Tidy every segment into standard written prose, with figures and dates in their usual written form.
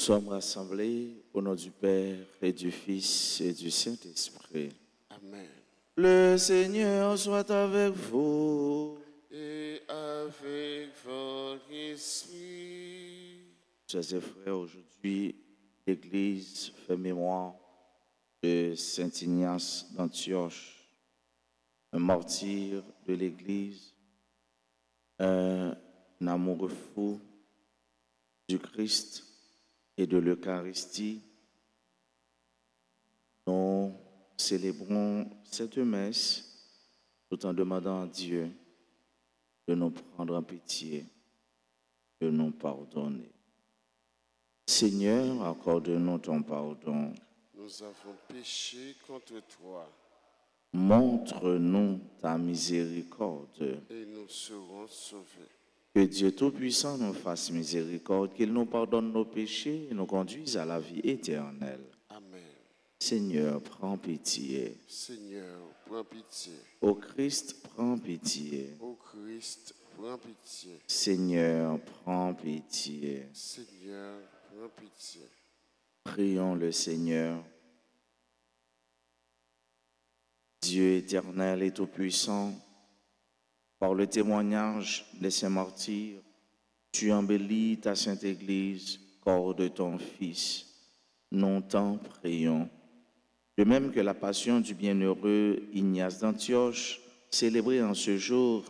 sommes rassemblés au nom du Père et du Fils et du Saint-Esprit. Amen. Le Seigneur soit avec vous. Et avec votre esprit. Chers et frères, aujourd'hui, l'Église fait mémoire de Saint Ignace d'Antioche, un martyr de l'Église, un amoureux fou du Christ et de l'Eucharistie. Nous célébrons cette messe tout en demandant à Dieu de nous prendre en pitié, de nous pardonner. Seigneur, accorde-nous ton pardon. Nous avons péché contre toi Montre-nous ta miséricorde. et nous serons sauvés. Que Dieu Tout-Puissant nous fasse miséricorde, qu'il nous pardonne nos péchés et nous conduise à la vie éternelle. Amen. Seigneur, prends pitié. Seigneur, prends pitié. Ô Christ, prends pitié. Ô Christ, prends pitié. Seigneur, prends pitié. Seigneur, prends pitié. Prions le Seigneur. Dieu éternel et tout-puissant, par le témoignage des saints martyrs, tu embellis ta sainte Église, corps de ton Fils. Nous t'en prions. De même que la passion du bienheureux Ignace d'Antioche, célébrée en ce jour,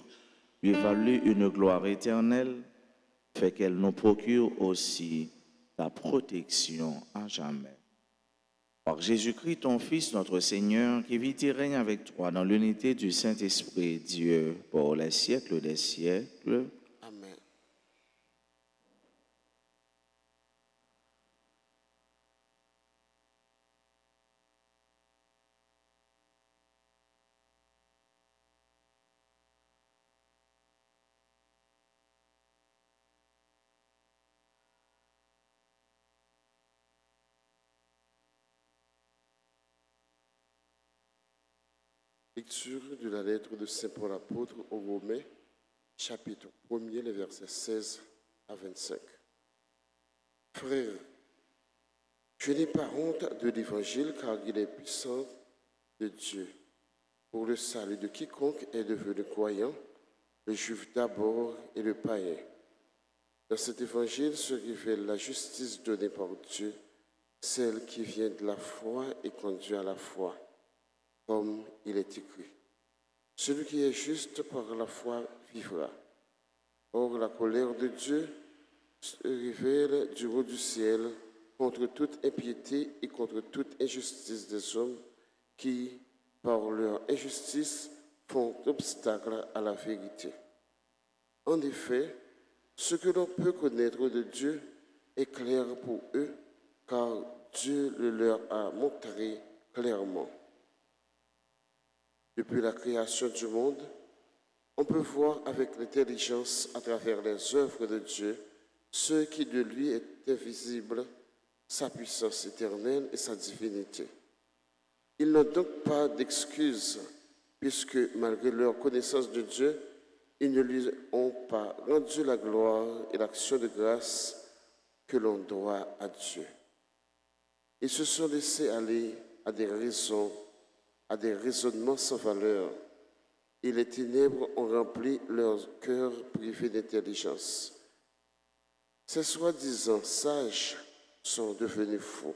lui valut une gloire éternelle, fait qu'elle nous procure aussi ta protection à jamais. Par Jésus-Christ, ton Fils, notre Seigneur, qui vit et règne avec toi dans l'unité du Saint-Esprit, Dieu, pour les siècles des siècles. Amen. Lecture de la lettre de Saint Paul apôtre aux Romains, chapitre 1er, les versets 16 à 25. Frères, je n'ai pas honte de l'évangile car il est puissant de Dieu pour le salut de quiconque est devenu croyant, le juif d'abord et le païen. Dans cet évangile se révèle la justice donnée par Dieu, celle qui vient de la foi et conduit à la foi, comme il est écrit. Celui qui est juste par la foi vivra. Or, la colère de Dieu se révèle du haut du ciel contre toute impiété et contre toute injustice des hommes qui, par leur injustice, font obstacle à la vérité. En effet, ce que l'on peut connaître de Dieu est clair pour eux, car Dieu le leur a montré clairement. Depuis la création du monde, on peut voir avec l'intelligence à travers les œuvres de Dieu ce qui de lui est invisible, sa puissance éternelle et sa divinité. Ils n'ont donc pas d'excuses, puisque malgré leur connaissance de Dieu, ils ne lui ont pas rendu la gloire et l'action de grâce que l'on doit à Dieu. Ils se sont laissés aller à des raisonnements sans valeur, et les ténèbres ont rempli leurs cœurs privés d'intelligence. Ces soi-disant sages sont devenus fous.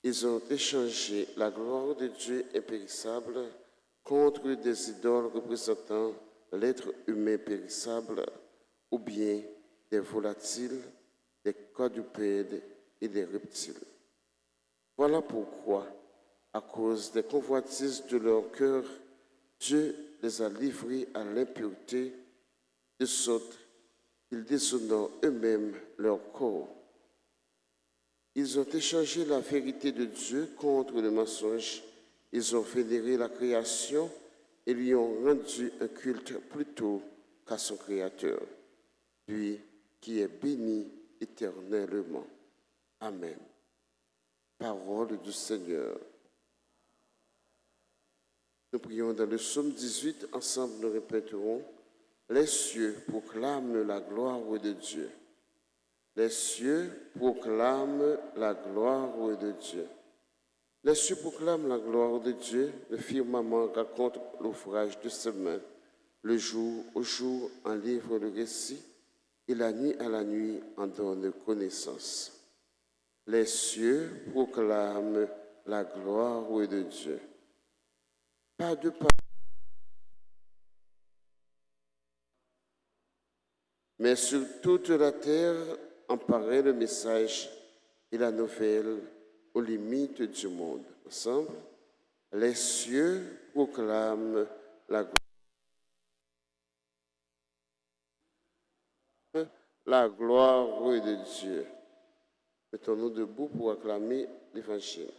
Ils ont échangé la gloire de Dieu impérissable contre des idoles représentant l'être humain périssable ou bien des volatiles, des quadrupèdes et des reptiles. Voilà pourquoi, à cause des convoitises de leur cœur, Dieu les a livrés à l'impureté, de sorte qu'ils déshonorent eux-mêmes leur corps. Ils ont échangé la vérité de Dieu contre le mensonge. Ils ont vénéré la création et lui ont rendu un culte plutôt qu'à son Créateur, lui qui est béni éternellement. Amen. Parole du Seigneur. Nous prions dans le psaume 18, ensemble nous répéterons « Les cieux proclament la gloire de Dieu. Les cieux proclament la gloire de Dieu. Les cieux proclament la gloire de Dieu. Le firmament raconte l'ouvrage de ses mains. Le jour au jour en livre le récit et la nuit à la nuit en donne connaissance. Les cieux proclament la gloire de Dieu. Pas de pas. Mais sur toute la terre en paraît le message et la nouvelle aux limites du monde. Ensemble, les cieux proclament la gloire de Dieu. Mettons-nous debout pour acclamer l'Évangile.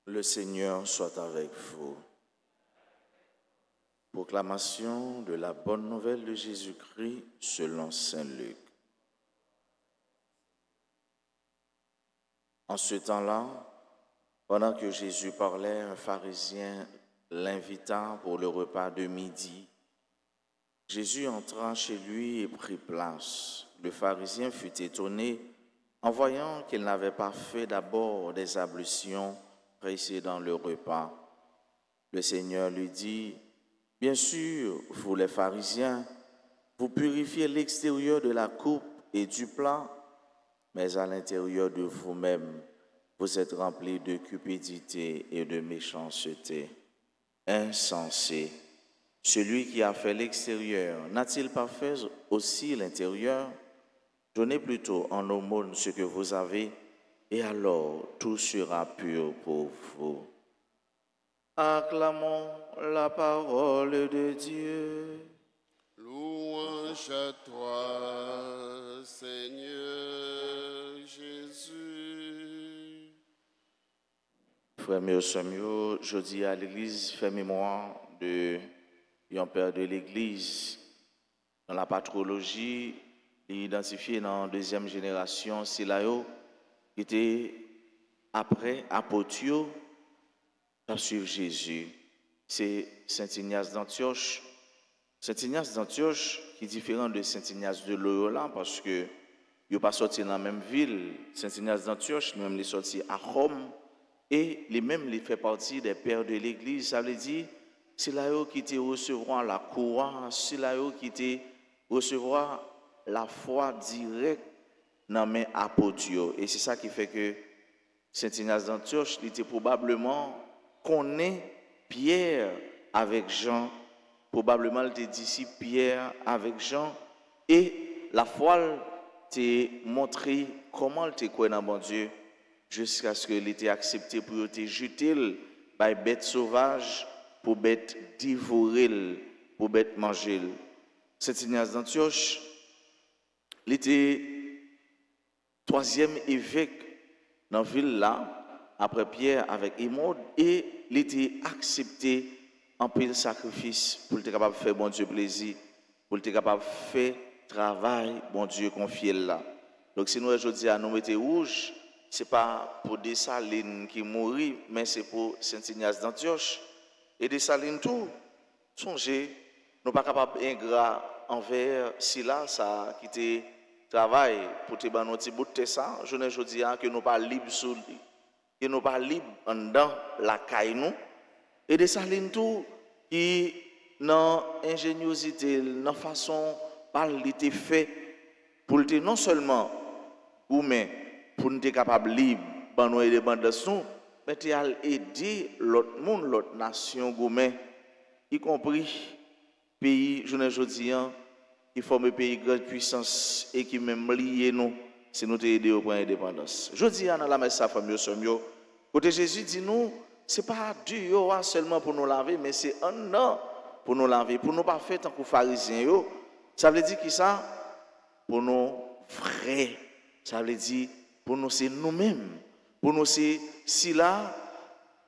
Le Seigneur soit avec vous. Proclamation de la bonne nouvelle de Jésus-Christ selon saint Luc. En ce temps-là, pendant que Jésus parlait, un pharisien l'invita pour le repas de midi. Jésus entra chez lui et prit place. Le pharisien fut étonné en voyant qu'il n'avait pas fait d'abord des ablutions précédant le repas. Le Seigneur lui dit, « Bien sûr, vous les pharisiens, vous purifiez l'extérieur de la coupe et du plat, mais à l'intérieur de vous-même, vous êtes remplis de cupidité et de méchanceté. Insensé, celui qui a fait l'extérieur, n'a-t-il pas fait aussi l'intérieur? Donnez plutôt en aumône ce que vous avez, et alors tout sera pur pour vous. » Acclamons la parole de Dieu. Louange à toi, Seigneur Jésus. Frères et sœurs, je dis à l'Église, fait mémoire de un père de l'Église. Dans la patrologie, il est identifié dans la deuxième génération, Silayo, qui était après Apotio, à suivre Jésus. C'est Saint Ignace d'Antioche. Saint Ignace d'Antioche qui est différent de Saint Ignace de Loyola parce que il n'est pas sorti dans la même ville. Saint Ignace d'Antioche, même il est sorti à Rome et lui-même il fait partie des pères de l'Église. Ça veut dire c'est là qui te recevront la couronne, c'est là qui te recevront la foi directe dans mes apôtres. Et c'est ça qui fait que Saint Ignace d'Antioche, il était probablement connaît Pierre avec Jean, probablement le disciple Pierre avec Jean, et la foi t'a montré comment il croit dans bon Dieu jusqu'à ce qu'il ait accepté pour te jeter par bête sauvage, pour bête dévorer, pour bête manger. Saint Ignace d'Antioche, il était troisième évêque dans la ville là, après Pierre avec Hémode, et il était accepté en pile sacrifice pour être capable de faire bon Dieu plaisir, pour être capable de faire travail, bon Dieu confié là. Donc si nous aujourd'hui à nous mettre rouge, ce n'est pas pour Dessalines qui mourit, mais c'est pour Saint Ignace d'Antioche. Et Dessalines tout, songez, nous ne sommes pas capables d'ingrat envers Silas, ça qui était travail pour te ban notre bout de ça. Je ne dis que nous pas libres sous que nous pas libres en dedans la caille nous. Et Dessalines tout qui dans ingéniosité, dans façon par l'été fait pour le non seulement mais pour nous être capables libre, pour nous aider dans nous, mais tu as aidé l'autre monde, l'autre nation gourmet, y compris pays, je ne dis qui forme un pays de grande puissance et qui même lié nous, si nous t'aider au point d'indépendance. Je dis dans la messe, famille, côté Jésus dit nous, ce n'est pas Dieu seulement pour nous laver, mais c'est un an pour nous laver, pour nous pas faire tant que pharisiens. Ça veut dire qui ça? Pour nous vrais. Ça veut dire pour nous c'est nous-mêmes. Pour nous c'est si là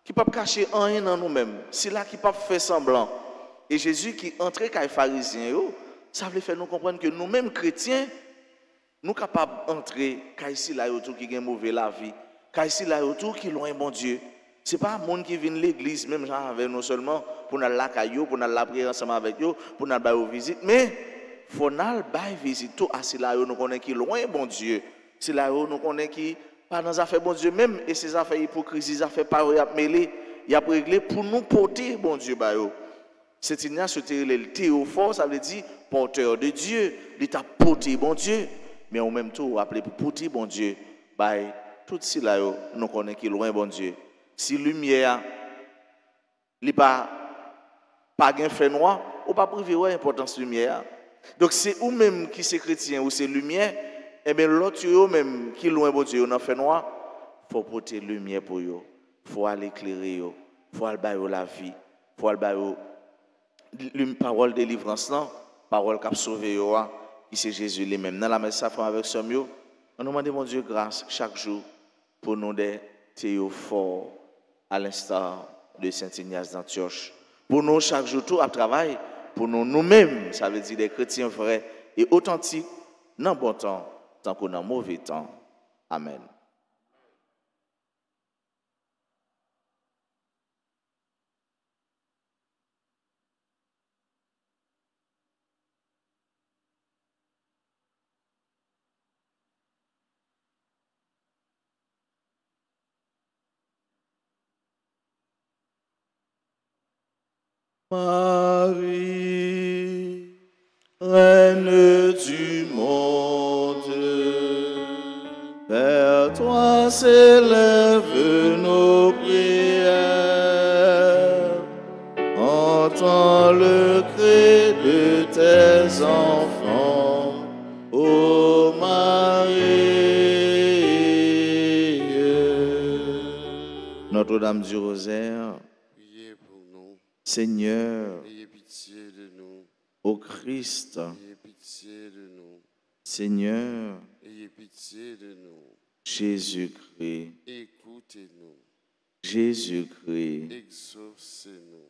qui ne peut pas cacher rien dans nous-mêmes. Si là qui ne peut pas faire semblant. Et Jésus qui entrait comme pharisien, ça veut faire nous comprendre que nous-mêmes chrétiens, nous sommes capables d'entrer comme ici là autour qui a mauvais la vie, comme ici là autour qui loin bon Dieu. Ce n'est pas un monde qui vient de l'église, même genre avec nous seulement, pour nous la caillou, pour nous la prier ensemble avec eux, pour nous faire visite. Mais il faut nous faire visite. Tout à ce là nous connaissons qui loin bon Dieu. C'est là nous connaissons qui pas dans les affaires bon Dieu même, et ces affaires hypocrisie, ces affaires paroles, il a réglé pour nous porter bon Dieu. C'est Ignace, le théophore, ça veut dire porteur de Dieu. Il t'a porté bon Dieu, mais en même temps, appelé pour porter bon Dieu. Tout cela, nous connaissons qui loin bon Dieu. Si lumière, il pas gain fait noir, ou pas privé ouais importance lumière. Donc c'est ou même qui c'est chrétien ou c'est lumière, et bien l'autre même qui loin bon Dieu dans fait noir, faut porter lumière pour eux. Faut aller éclairer eux, faut aller bailler la vie, faut aller bailler une parole de délivrance là, parole qui a sauvé eux, qui c'est Jésus lui-même. Dans la messe avec ce mieux, on nous demande mon Dieu grâce chaque jour pour nous des théophores à l'instar de Saint Ignace d'Antioche. Pour nous, chaque jour, tout à travail, pour nous, nous-mêmes, ça veut dire des chrétiens vrais et authentiques, dans bon temps, tant que dans mauvais temps. Amen. Marie, Reine du monde, vers toi s'élèvent nos prières. Entends le cri de tes enfants, ô Marie. Notre-Dame du Rosaire, Priez pour nous. Seigneur, Ayez pitié de nous. ô Christ, Ayez pitié de nous. Seigneur, Ayez pitié de nous. Jésus-Christ, Écoutez-nous. Jésus-Christ. Exaucez-nous.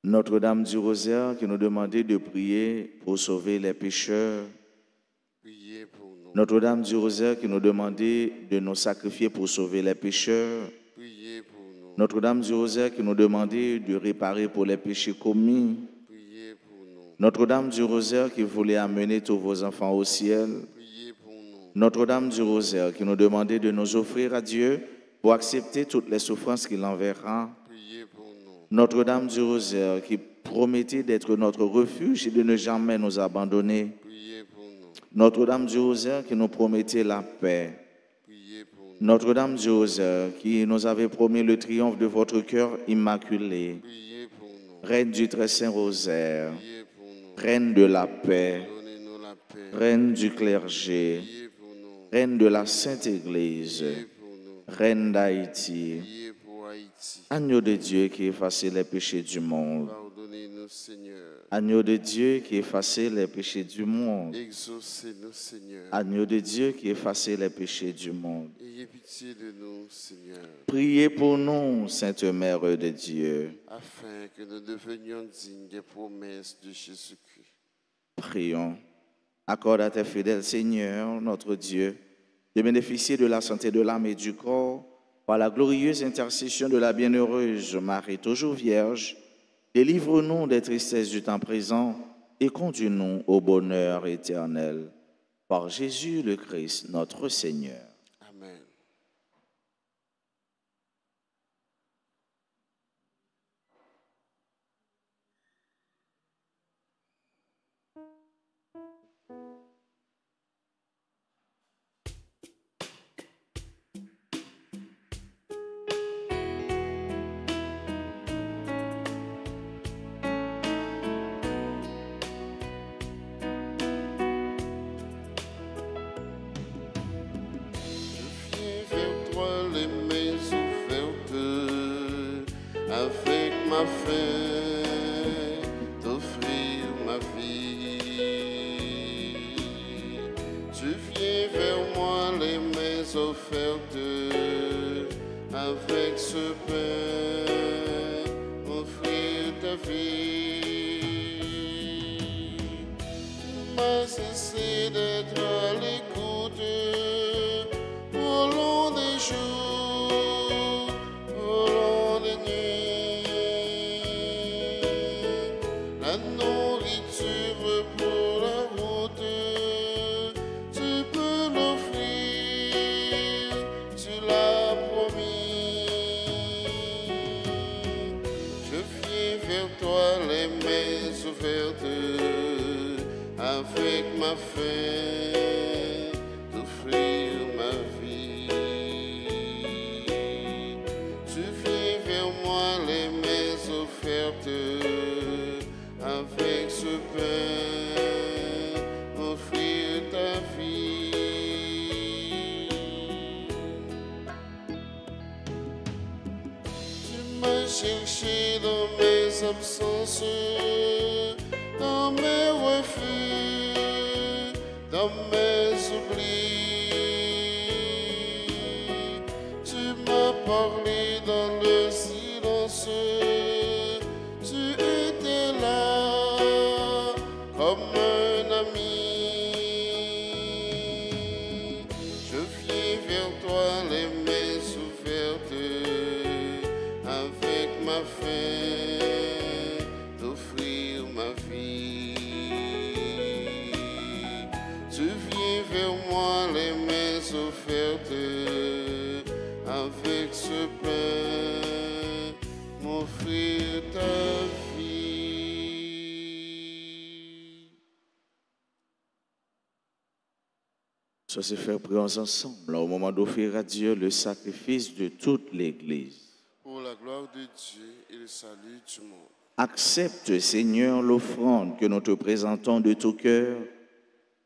Notre-Dame du Rosaire qui nous demandait de prier pour sauver les pécheurs. Priez pour nous. Notre-Dame du Rosaire qui nous demandait de nous sacrifier pour sauver les pécheurs. Priez pour nous. Notre-Dame du Rosaire qui nous demandait de réparer pour les péchés commis. Priez pour nous. Notre-Dame du Rosaire qui voulait amener tous vos enfants au ciel. Priez pour nous. Notre-Dame du Rosaire qui nous demandait de nous offrir à Dieu pour accepter toutes les souffrances qu'il enverra. Priez pour nous. Notre-Dame du Rosaire qui promettait d'être notre refuge et de ne jamais nous abandonner. Priez pour nous. Notre-Dame du Rosaire qui nous promettait la paix. Priez pour nous. Notre-Dame du Rosaire qui nous avait promis le triomphe de votre cœur immaculé. Priez pour nous. Reine du très saint rosaire, Priez pour nous. Reine de la paix, Donnez-nous la paix. Reine du clergé, Priez pour nous. Reine de la Sainte Église, Priez pour nous. Reine d'Haïti, Priez pour Haïti. Agneau de Dieu qui effaçait les péchés du monde. Pardonnez-nous, Seigneur. Agneau de Dieu qui effaçait les péchés du monde. Exaucez-nous, Seigneur. Agneau de Dieu qui effaçait les péchés du monde. Ayez pitié de nous, Seigneur, Priez pour nous, Sainte Mère de Dieu. afin que nous devenions dignes des promesses de Jésus-Christ. Prions. Accorde à tes fidèles, Seigneur, notre Dieu, de bénéficier de la santé de l'âme et du corps par la glorieuse intercession de la bienheureuse Marie, toujours Vierge. Délivre-nous des tristesses du temps présent et conduis-nous au bonheur éternel. Par Jésus le Christ, notre Seigneur. Amen. offerte avec ce pain, offrir ta vie. M'a cessé d'être à l'écoute au long des jours, au long des nuits. La nourriture pour la route, tu peux l'offrir, tu l'as promis. Je viens vers toi les mains ouvertes, avec ma faim, d'offrir ma vie. Tu viens vers moi les mains offertes, avec ce pain, offrir ta vie. Tu m'as cherché dans mes absences, dans mes refus, dans mes oublis. Tu m'as parlé dans le silence, tu étais là comme un ami. Je viens vers toi les mains ouvertes, avec ma faim, d'offrir ma vie. Tu viens vers moi les mains offertes, avec ce pain, m'offrir ta vie. Ça se fait prions ensemble au moment d'offrir à Dieu le sacrifice de toute l'Église. Pour la gloire de Dieu et le salut du monde. Accepte, Seigneur, l'offrande que nous te présentons de tout cœur.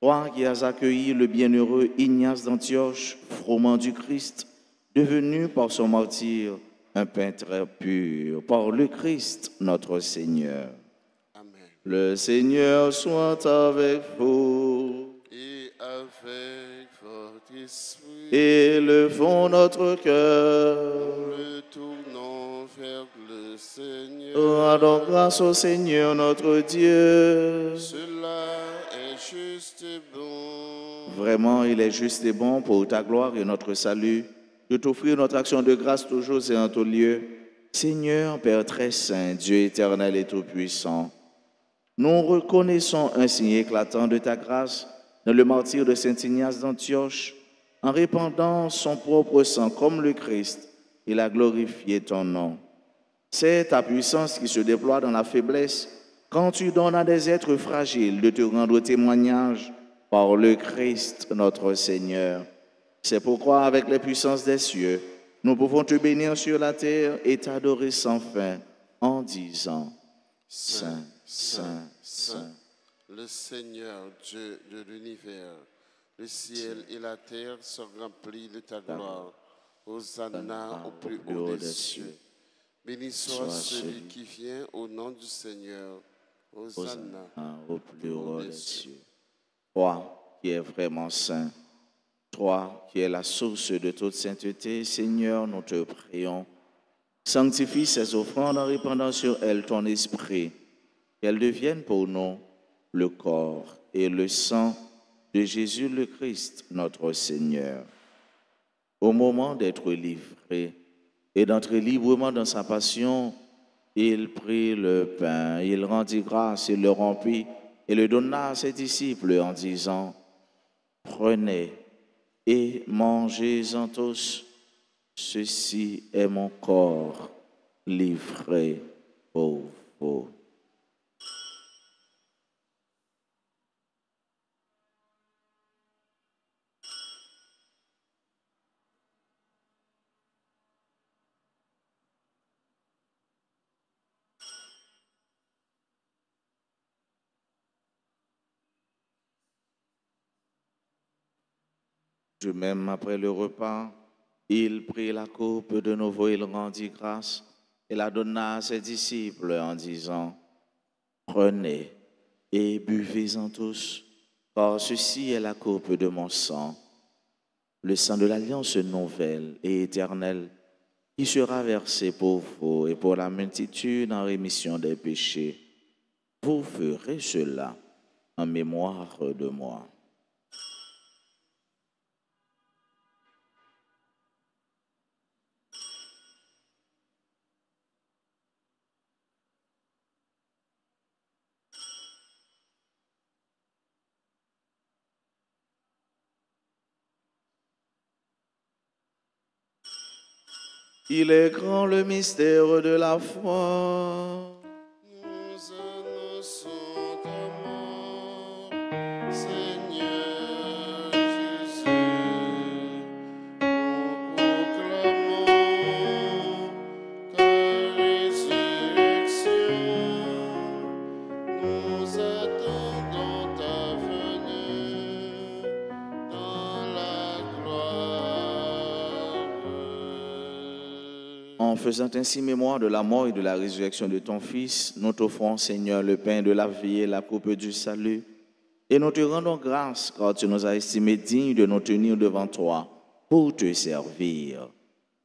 Toi qui as accueilli le bienheureux Ignace d'Antioche, froment du Christ, devenu par son martyre un peintre pur, par le Christ notre Seigneur. Amen. Le Seigneur soit avec vous. Et avec votre esprit, Élevons notre cœur. le tournons vers le Seigneur. Rendons grâce au Seigneur notre Dieu. Cela est juste et bon. Vraiment, il est juste et bon pour ta gloire et notre salut de t'offrir notre action de grâce toujours et en tout lieu. Seigneur, Père très saint, Dieu éternel et tout-puissant, nous reconnaissons un signe éclatant de ta grâce dans le martyre de Saint Ignace d'Antioche. En répandant son propre sang comme le Christ, il a glorifié ton nom. C'est ta puissance qui se déploie dans la faiblesse quand tu donnes à des êtres fragiles de te rendre témoignage par le Christ notre Seigneur. C'est pourquoi, avec les puissances des cieux, nous pouvons te bénir sur la terre et t'adorer sans fin en disant Saint, Saint, Saint. Le Seigneur, Dieu de l'univers, le ciel et la terre sont remplis de ta gloire. Hosanna au plus haut des cieux. Béni soit celui qui vient au nom du Seigneur. Hosanna au plus haut des cieux. Toi qui es vraiment saint, toi qui es la source de toute sainteté, Seigneur, nous te prions. Sanctifie ces offrandes en répandant sur elles ton esprit, qu'elles deviennent pour nous le corps et le sang de Jésus le Christ, notre Seigneur. Au moment d'être livré et d'entrer librement dans sa passion, il prit le pain, il rendit grâce, il le rompit et le donna à ses disciples en disant « Prenez et mangez-en tous, ceci est mon corps livré pour vous. » De même, après le repas, il prit la coupe de nouveau, il rendit grâce et la donna à ses disciples en disant « Prenez et buvez-en tous, car ceci est la coupe de mon sang, le sang de l'alliance nouvelle et éternelle qui sera versé pour vous et pour la multitude en rémission des péchés. Vous ferez cela en mémoire de moi. Il est grand le mystère de la foi. Nous annonçons ta mort, Seigneur Jésus. Nous proclamons ta résurrection. Nous attendons ta venue dans la gloire. En faisant ainsi mémoire de la mort et de la résurrection de ton Fils, nous t'offrons, Seigneur, le pain de la vie et la coupe du salut. Et nous te rendons grâce car tu nous as estimés dignes de nous tenir devant toi pour te servir.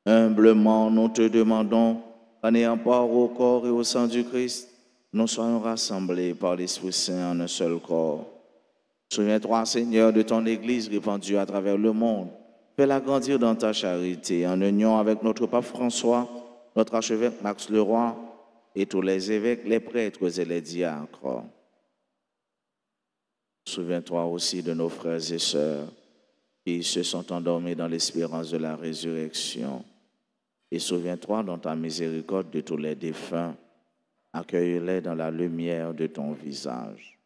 Humblement, nous te demandons, en ayant part au corps et au sang du Christ, nous soyons rassemblés par l'Esprit Saint en un seul corps. Souviens-toi, Seigneur, de ton Église répandue à travers le monde. Fais-la grandir dans ta charité, en union avec notre pape François, notre archevêque Max Leroy et tous les évêques, les prêtres et les diacres. Souviens-toi aussi de nos frères et sœurs qui se sont endormis dans l'espérance de la résurrection. Et souviens-toi dans ta miséricorde de tous les défunts. Accueille-les dans la lumière de ton visage.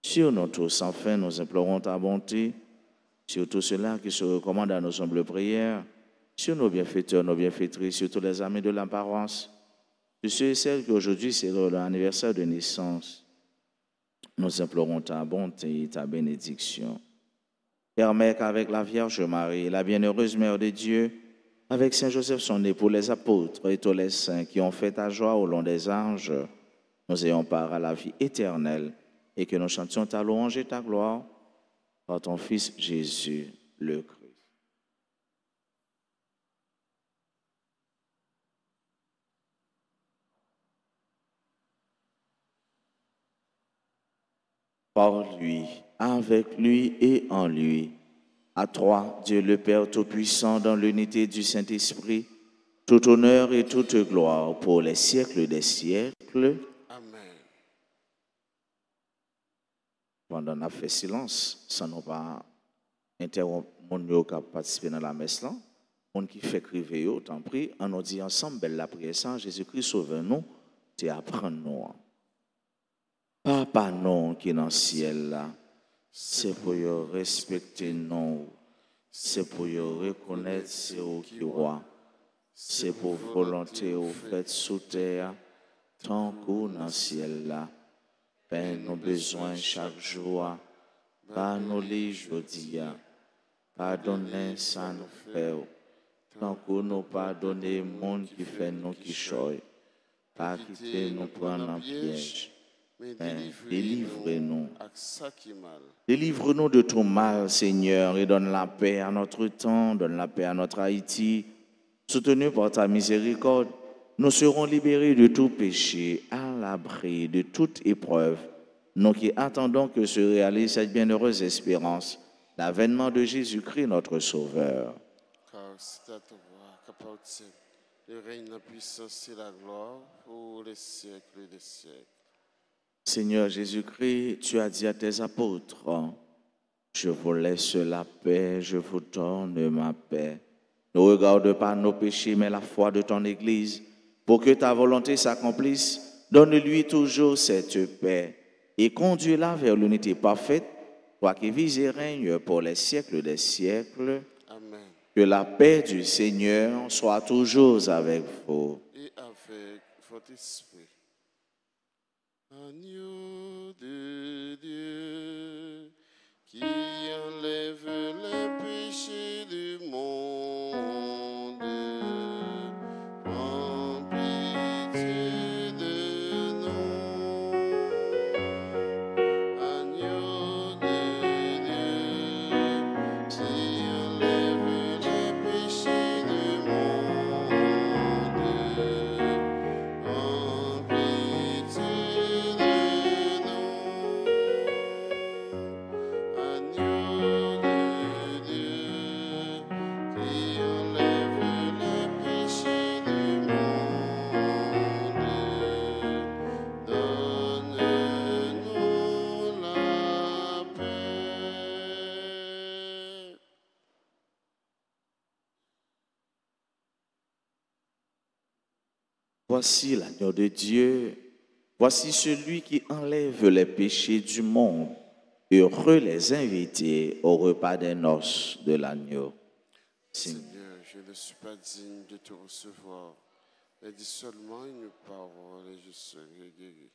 Sur nous tous, enfin, nous implorons ta bonté, sur tous ceux-là qui se recommandent à nos humbles prières, sur nos bienfaiteurs, nos bienfaitrices, sur tous les amis de l'apparence, sur ceux et celles qui aujourd'hui célèbrent leur anniversaire de naissance. Nous implorons ta bonté et ta bénédiction. Permets qu'avec la Vierge Marie, la bienheureuse Mère de Dieu, avec Saint Joseph son époux, les apôtres et tous les saints qui ont fait ta joie au long des anges, nous ayons part à la vie éternelle et que nous chantions ta louange et ta gloire par ton Fils Jésus le Christ. Par lui, avec lui et en lui, à toi, Dieu le Père Tout-Puissant, dans l'unité du Saint-Esprit, tout honneur et toute gloire pour les siècles des siècles. Amen. Pendant qu'on a fait silence, sans nous pas interrompre mon qui a participé dans la messe, là, on qui fait crier, t'en prie, on nous dit ensemble, belle la prière, sans Jésus-Christ sauve-nous, tu apprends-nous. Papa non qui est dans le ciel là, c'est pour respecter nous, c'est pour reconnaître c'est au qui roi, c'est pour volonté au fait sous terre, tant qu'au dans le ciel là. Père, nos besoins chaque jour, par nos lits jeudi, pardonnez ça nous fait, tant que nous pardonnez le monde qui fait nous qui choye, pas quitter nous prendre en piège. Délivre-nous. Délivre-nous de tout mal, Seigneur, et donne la paix à notre temps, donne la paix à notre Haïti. Soutenu par ta miséricorde, nous serons libérés de tout péché, à l'abri de toute épreuve. Nous qui attendons que se réalise cette bienheureuse espérance, l'avènement de Jésus-Christ, notre Sauveur. Car c'est à toi qu'appartient le règne, la puissance et la gloire pour les siècles des siècles. Seigneur Jésus-Christ, tu as dit à tes apôtres, je vous laisse la paix, je vous donne ma paix. Ne regarde pas nos péchés, mais la foi de ton Église. Pour que ta volonté s'accomplisse, donne-lui toujours cette paix et conduis-la vers l'unité parfaite, toi qui vis et règnes pour les siècles des siècles. Amen. Que la paix du Seigneur soit toujours avec vous. Et avec votre esprit. Agneau de Dieu, qui enlève les péchés du monde, prends pitié de nous. Agneau de Dieu, qui enlève Voici l'agneau de Dieu. Voici celui qui enlève les péchés du monde. Heureux les invités au repas des noces de l'agneau. Seigneur, je ne suis pas digne de te recevoir, mais dis seulement une parole et je serai guéri.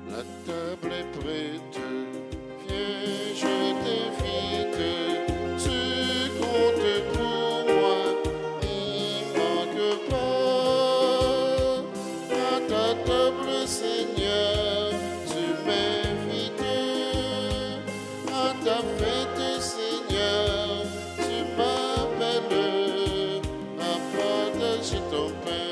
La table est prête, viens, je t'invite. Ce compte pour moi n'y manque pas. À ta table, Seigneur, tu m'invites. À ta fête, Seigneur, tu m'appelles à partager ton pain.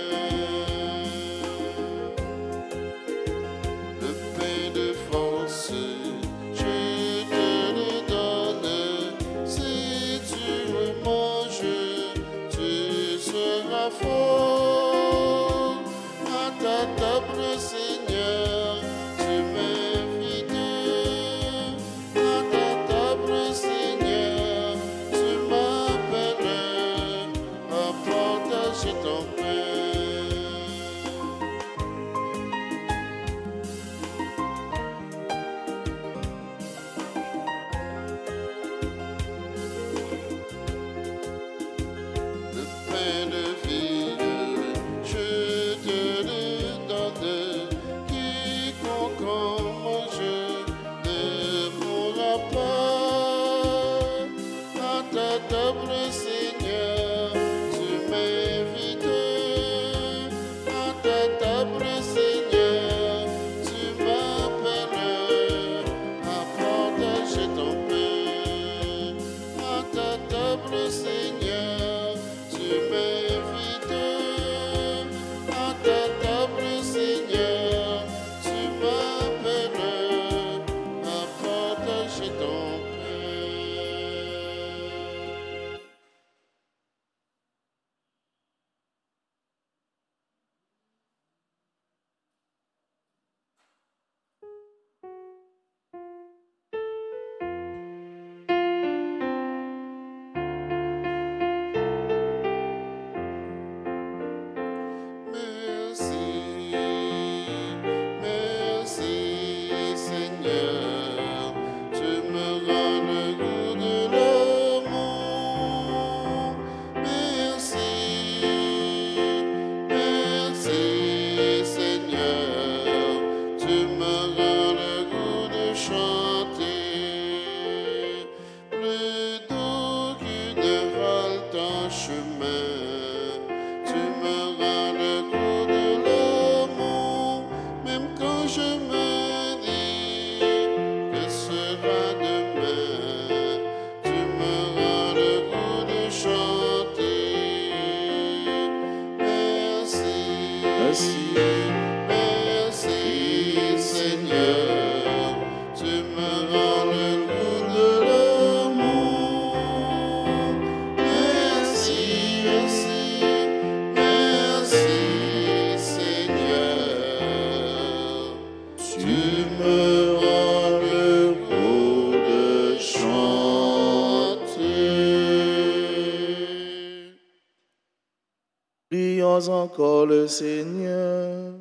Prions encore le Seigneur.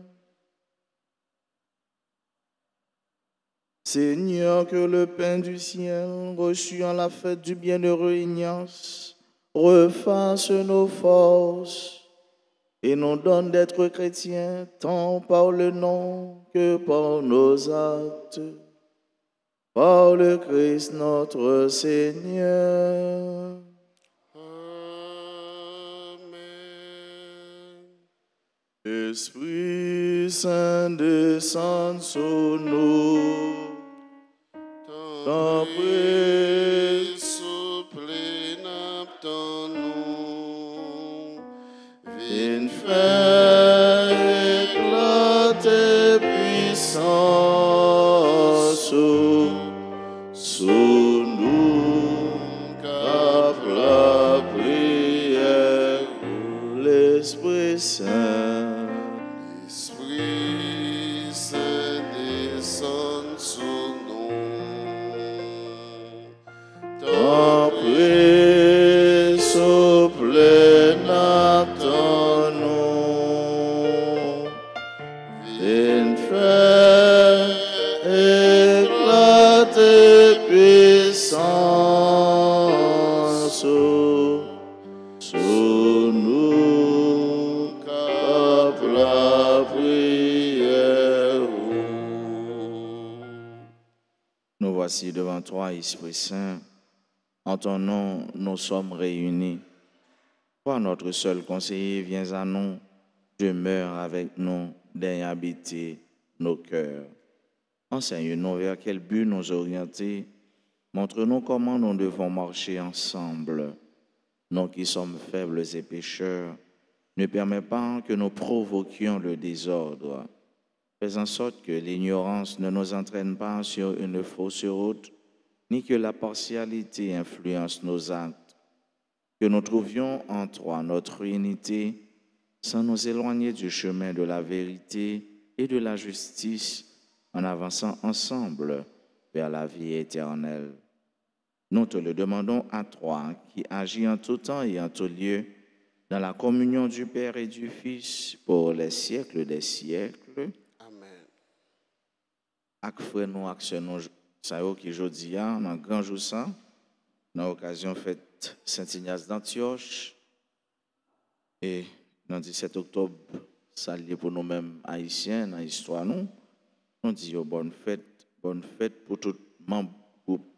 Seigneur, que le pain du ciel, reçu en la fête du bienheureux Ignace, refasse nos forces et nous donne d'être chrétiens tant par le nom que par nos actes. Par le Christ notre Seigneur. Amen. Esprit Saint, descend sur nous. Ton prix souple n'attend nous. Viens faire éclater puissance sous nous, car la prière de l'Esprit Saint. Esprit Saint descend sur nous. Ton prix souple n'attend nous. Viens faire éclater puissance sous nous, car la prière. Nous voici devant toi, Esprit Saint. En ton nom, nous sommes réunis. Toi, notre seul conseiller, viens à nous, demeure avec nous, daigne habiter nos cœurs. Enseigne-nous vers quel but nous orienter. Montre-nous comment nous devons marcher ensemble. Nous qui sommes faibles et pécheurs, ne permets pas que nous provoquions le désordre. Fais en sorte que l'ignorance ne nous entraîne pas sur une fausse route, ni que la partialité influence nos actes. Que nous trouvions en toi notre unité, sans nous éloigner du chemin de la vérité et de la justice, en avançant ensemble vers la vie éternelle. Nous te le demandons à toi, qui agis en tout temps et en tout lieu, dans la communion du Père et du Fils, pour les siècles des siècles. Amen. Ak frère nous, ak sœur nous, ça y est qui jodi a, dans grand jour ça, dans l'occasion fête Saint-Ignace d'Antioche, et dans le 17 octobre, ça lié pour nous-mêmes haïtiens, dans l'histoire nous, on dit bonne fête pour tout membre groupe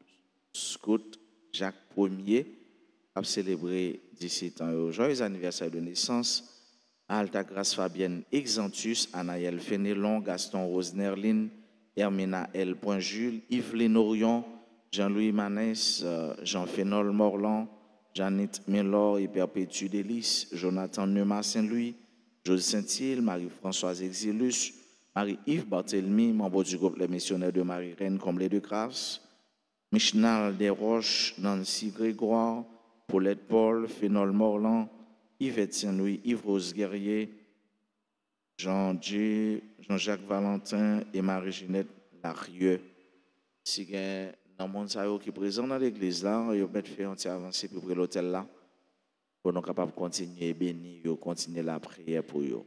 Scout Jacques Ier, a célébré 17 ans. Joyeux anniversaire de naissance à Alta Grâce Fabienne Exantus, Anaël Fénélon, Gaston Rosnerlin, Hermina L. Jules, Yveline Orion, Jean-Louis Manès, Jean-Fénol Morlan, Janette Mélor et Perpétue Délice, Jonathan Neuma Saint-Louis, José Saint-Île, Marie-Françoise Exilus, Marie-Yves Barthélemy, membre du groupe Les Missionnaires de Marie-Reine Comblé de Grâce, Michnal Desroches, Nancy Grégoire, Paulette Paul, Fénol Morlan, Yvette Saint-Louis, Yves-Rose Guerrier, Jean-Jacques Valentin et Marie-Ginette Larieux. Si vous avez dans le monde qui est présent dans l'église, là, vous pouvez faire un petit avancé pour l'hôtel là, pour nous capables de continuer à bénir, continuer la prière pour eux.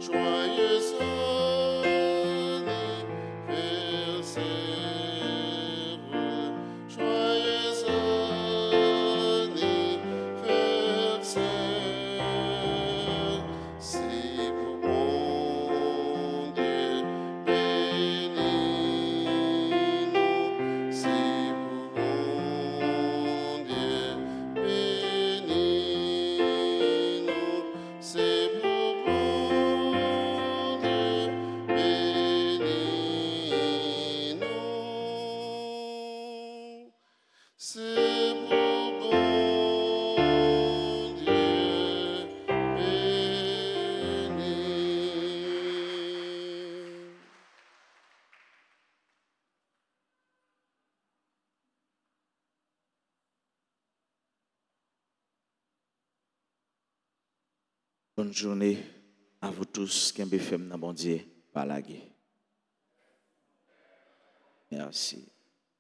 Joyeux Bonne journée à vous tous qui avez fait mon bon Dieu par la guerre. Merci.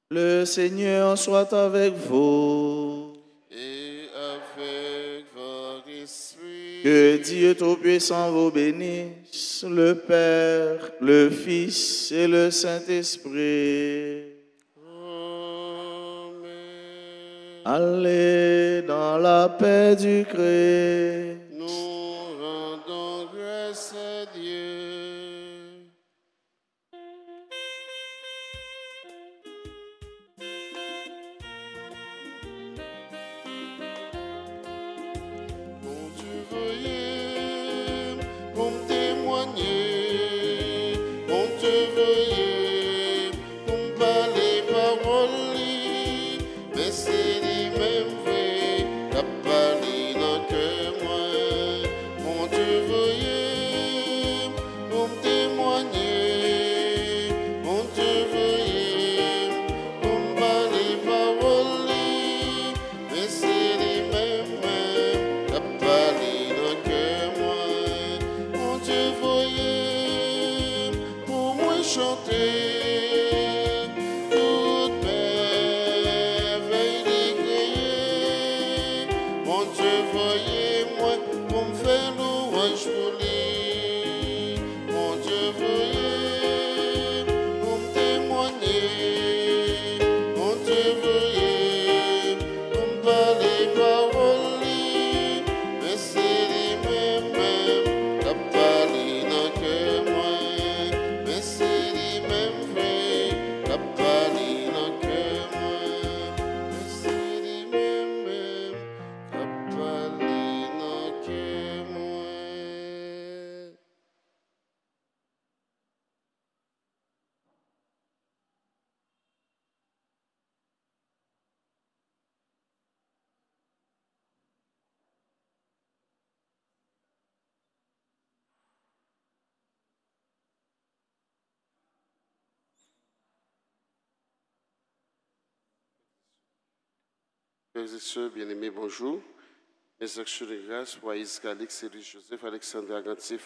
Le Seigneur soit avec vous. Et avec votre esprit. Que Dieu Tout-Puissant vous bénisse, le Père, le Fils et le Saint-Esprit. Amen. Allez dans la paix du Christ. Nous rendons grâce à Dieu. Mon Dieu, veuillez pour me témoigner. Mon Dieu, veuillez pour me parler paroles. Mais c'est lui-même vrai, la parler dans que moi. Mon Dieu, veuillez pour me témoigner. Mon Dieu, veuillez pour me parler paroles. Mais c'est lui-même la parler dans que moi. Mon Dieu, veuillez pour moi chanter. Toute merveille décriée. Mon Dieu, voyez-moi pour me faire louange pour lui. Mon Dieu, voyez pour me témoigner. Mon Dieu, voyez pour me parler paroles. Mais c'est lui-même la parler dans que moi. Mais c'est lui-même vrai, la parler dans que moi. Mais c'est lui-même la parler dans que moi. Frères et sœurs bien-aimés, bonjour. Mes actions de grâce pour Aïs Calix, Céline Joseph, Alexandre Agantier,